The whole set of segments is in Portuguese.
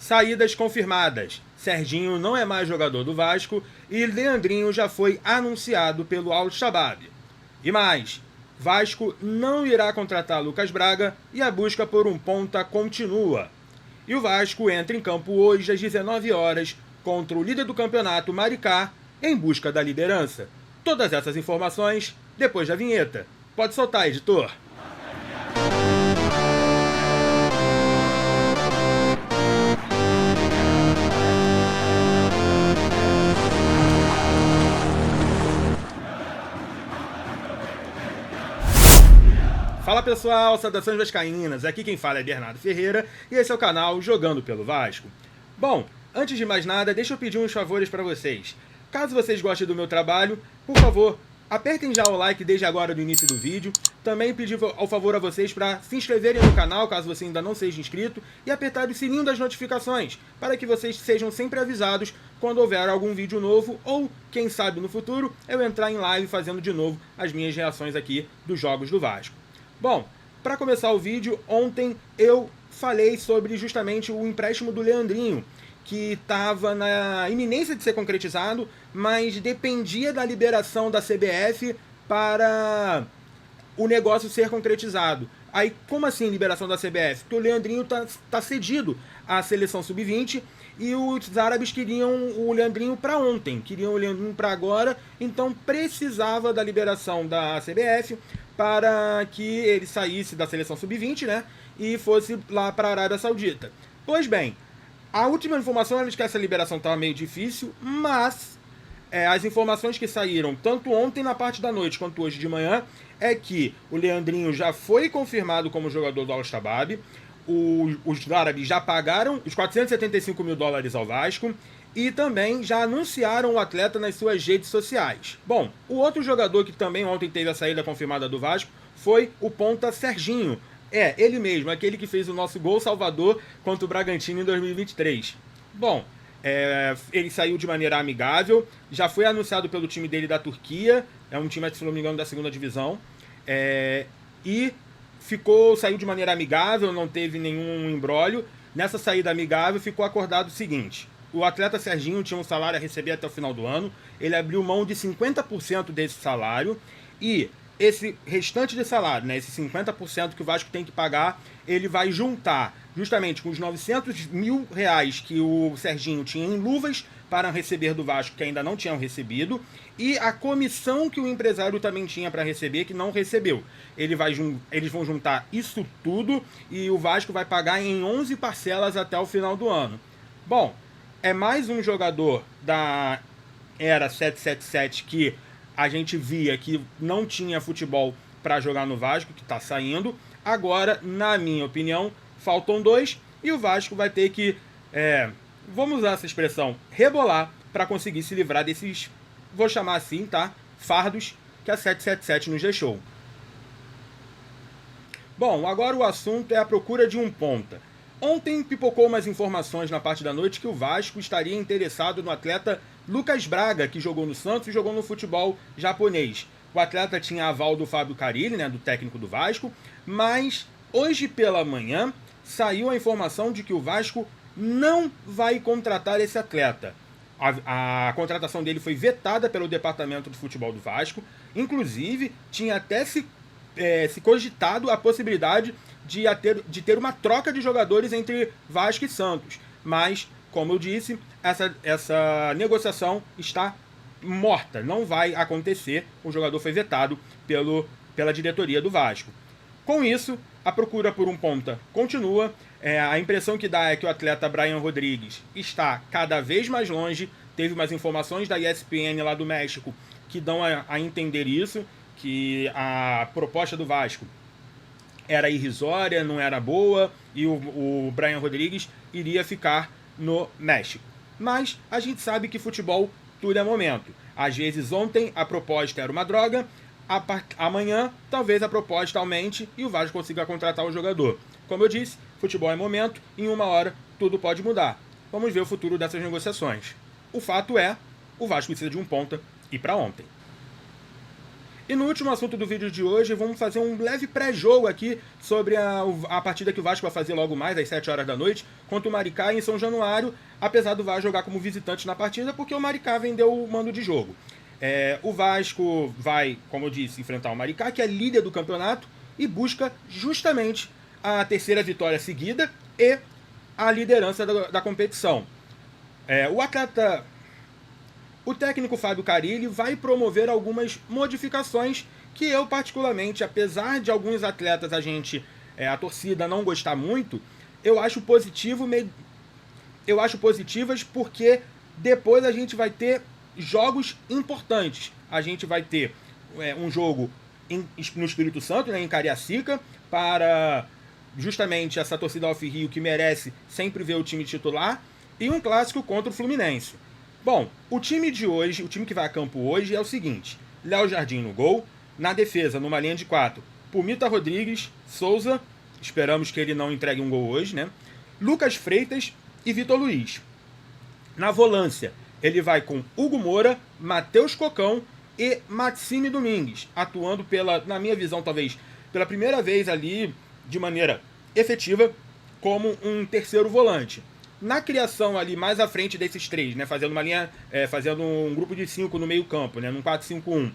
Saídas confirmadas. Serginho não é mais jogador do Vasco e Leandrinho já foi anunciado pelo Al-Shabaab. E mais, Vasco não irá contratar Lucas Braga e a busca por um ponta continua. E o Vasco entra em campo hoje às 19 horas contra o líder do campeonato, Maricá, em busca da liderança. Todas essas informações depois da vinheta. Pode soltar, editor. Fala pessoal, saudações vascaínas, aqui quem fala é Bernardo Ferreira e esse é o canal Jogando pelo Vasco. Bom, antes de mais nada, deixa eu pedir uns favores para vocês. Caso vocês gostem do meu trabalho, por favor, apertem já o like desde agora do início do vídeo. Também pedir ao favor a vocês para se inscreverem no canal, caso você ainda não seja inscrito, e apertar o sininho das notificações, para que vocês sejam sempre avisados quando houver algum vídeo novo, ou, quem sabe no futuro, eu entrar em live fazendo de novo as minhas reações aqui dos jogos do Vasco. Bom, para começar o vídeo, ontem eu falei sobre justamente o empréstimo do Leandrinho, que estava na iminência de ser concretizado, mas dependia da liberação da CBF para o negócio ser concretizado. Aí, como assim liberação da CBF? Porque o Leandrinho tá cedido à seleção sub-20 e os árabes queriam o Leandrinho para ontem, queriam o Leandrinho para agora, então precisava da liberação da CBF para que ele saísse da seleção sub-20, né, e fosse lá para a Arábia Saudita. Pois bem, a última informação era de que essa liberação estava meio difícil, mas as informações que saíram tanto ontem na parte da noite quanto hoje de manhã é que o Leandrinho já foi confirmado como jogador do Al-Shabaab, os árabes já pagaram os $475 mil ao Vasco e também já anunciaram o atleta nas suas redes sociais. Bom, o outro jogador que também ontem teve a saída confirmada do Vasco foi o ponta Serginho. Ele mesmo, aquele que fez o nosso gol salvador contra o Bragantino em 2023. Bom, ele saiu de maneira amigável, já foi anunciado pelo time dele da Turquia, é um time, se não me engano, da segunda divisão, e saiu de maneira amigável, não teve nenhum imbróglio. Nessa saída amigável ficou acordado o seguinte: o atleta Serginho tinha um salário a receber até o final do ano, ele abriu mão de 50% desse salário e esse restante de salário, né, esse 50% que o Vasco tem que pagar, ele vai juntar justamente com os $900 mil que o Serginho tinha em luvas para receber do Vasco, que ainda não tinham recebido, e a comissão que o empresário também tinha para receber, que não recebeu. Eles vão juntar isso tudo e o Vasco vai pagar em 11 parcelas até o final do ano. Bom, é mais um jogador da era 777 que a gente via que não tinha futebol para jogar no Vasco, que está saindo. Agora, na minha opinião, faltam dois e o Vasco vai ter que, vamos usar essa expressão, rebolar para conseguir se livrar desses, vou chamar assim, tá? Fardos que a 777 nos deixou. Bom, agora o assunto é a procura de um ponta. Ontem pipocou umas informações na parte da noite que o Vasco estaria interessado no atleta Lucas Braga, que jogou no Santos e jogou no futebol japonês. O atleta tinha aval do Fábio Carille, né, do técnico do Vasco, mas hoje pela manhã saiu a informação de que o Vasco não vai contratar esse atleta. A contratação dele foi vetada pelo departamento de futebol do Vasco, inclusive tinha até se cogitado a possibilidade de ter uma troca de jogadores entre Vasco e Santos. Mas, como eu disse, essa negociação está morta, não vai acontecer. O jogador foi vetado pela diretoria do Vasco. Com isso, a procura por um ponta continua. A impressão que dá é que o atleta Brian Rodrigues está cada vez mais longe. Teve umas informações da ESPN lá do México que dão a entender isso, que a proposta do Vasco era irrisória, não era boa, e o Brian Rodrigues iria ficar no México. Mas a gente sabe que futebol tudo é momento. Às vezes ontem a proposta era uma droga, amanhã talvez a proposta aumente e o Vasco consiga contratar o jogador. Como eu disse, futebol é momento, em uma hora tudo pode mudar. Vamos ver o futuro dessas negociações. O fato é, o Vasco precisa de um ponta e para ontem. E no último assunto do vídeo de hoje, vamos fazer um leve pré-jogo aqui sobre a partida que o Vasco vai fazer logo mais, às 7 horas da noite, contra o Maricá em São Januário, apesar do Vasco jogar como visitante na partida, porque o Maricá vendeu o mando de jogo. O Vasco vai, como eu disse, enfrentar o Maricá, que é líder do campeonato, e busca justamente a terceira vitória seguida e a liderança da competição. O técnico Fábio Carille vai promover algumas modificações que eu, particularmente, apesar de alguns atletas a torcida não gostar muito, eu acho positivas porque depois a gente vai ter jogos importantes. A gente vai ter um jogo no Espírito Santo, em Cariacica, para justamente essa torcida Alfirrio que merece sempre ver o time titular, e um clássico contra o Fluminense. Bom, o time de hoje, o time que vai a campo hoje é o seguinte: Léo Jardim no gol, na defesa, numa linha de 4, Pumita Rodrigues, Souza, esperamos que ele não entregue um gol hoje, né? Lucas Freitas e Vitor Luiz. Na volância, ele vai com Hugo Moura, Matheus Cocão e Maxime Domingues, atuando na minha visão, talvez, pela primeira vez ali, de maneira efetiva, como um terceiro volante. Na criação ali, mais à frente desses três, né, fazendo uma linha, fazendo um grupo de 5 no meio campo, né, num 4-5-1,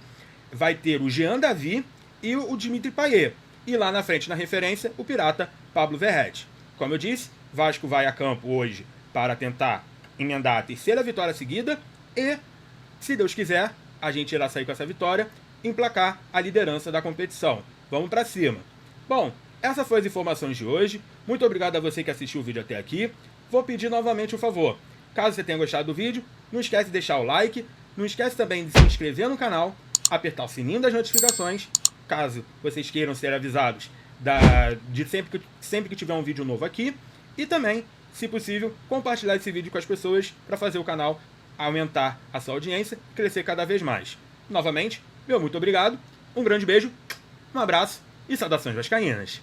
vai ter o Jean Davi e o Dimitri Payet. E lá na frente, na referência, o pirata Pablo Verrete. Como eu disse, Vasco vai a campo hoje para tentar emendar a terceira vitória seguida e, se Deus quiser, a gente irá sair com essa vitória, emplacar a liderança da competição. Vamos para cima. Bom, essas foram as informações de hoje. Muito obrigado a você que assistiu o vídeo até aqui. Vou pedir novamente um favor. Caso você tenha gostado do vídeo, não esquece de deixar o like, não esquece também de se inscrever no canal, apertar o sininho das notificações, caso vocês queiram ser avisados de sempre que tiver um vídeo novo aqui, e também, se possível, compartilhar esse vídeo com as pessoas para fazer o canal aumentar a sua audiência e crescer cada vez mais. Novamente, meu muito obrigado, um grande beijo, um abraço e saudações vascaínas.